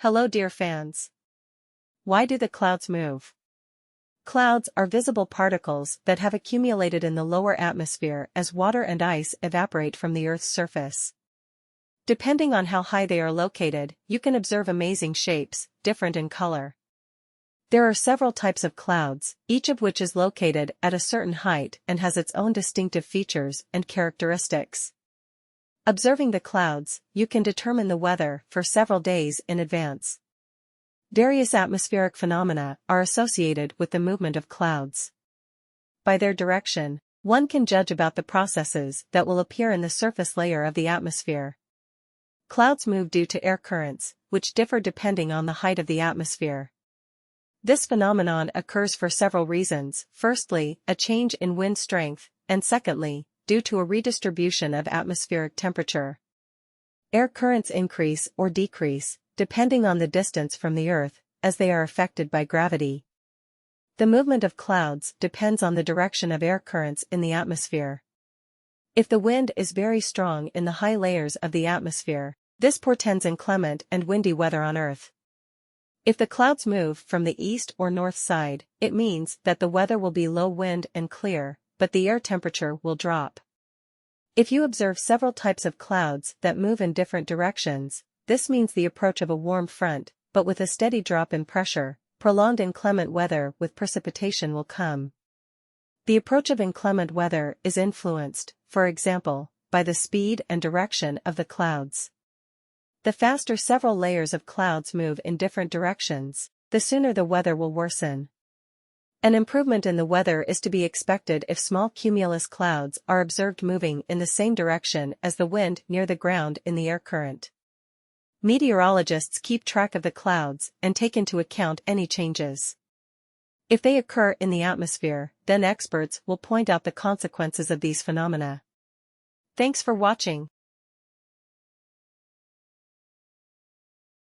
Hello dear fans. Why do the clouds move? Clouds are visible particles that have accumulated in the lower atmosphere as water and ice evaporate from the Earth's surface. Depending on how high they are located, you can observe amazing shapes, different in color. There are several types of clouds, each of which is located at a certain height and has its own distinctive features and characteristics. Observing the clouds, you can determine the weather for several days in advance. Various atmospheric phenomena are associated with the movement of clouds. By their direction, one can judge about the processes that will appear in the surface layer of the atmosphere. Clouds move due to air currents, which differ depending on the height of the atmosphere. This phenomenon occurs for several reasons: firstly, a change in wind strength, and secondly, due to a redistribution of atmospheric temperature. Air currents increase or decrease, depending on the distance from the Earth, as they are affected by gravity. The movement of clouds depends on the direction of air currents in the atmosphere. If the wind is very strong in the high layers of the atmosphere, this portends inclement and windy weather on Earth. If the clouds move from the east or north side, it means that the weather will be low wind and clear, but the air temperature will drop. If you observe several types of clouds that move in different directions, this means the approach of a warm front, but with a steady drop in pressure. Prolonged inclement weather with precipitation will come. The approach of inclement weather is influenced, for example, by the speed and direction of the clouds. The faster several layers of clouds move in different directions, the sooner the weather will worsen. An improvement in the weather is to be expected if small cumulus clouds are observed moving in the same direction as the wind near the ground in the air current. Meteorologists keep track of the clouds and take into account any changes. If they occur in the atmosphere, then experts will point out the consequences of these phenomena. Thanks for watching.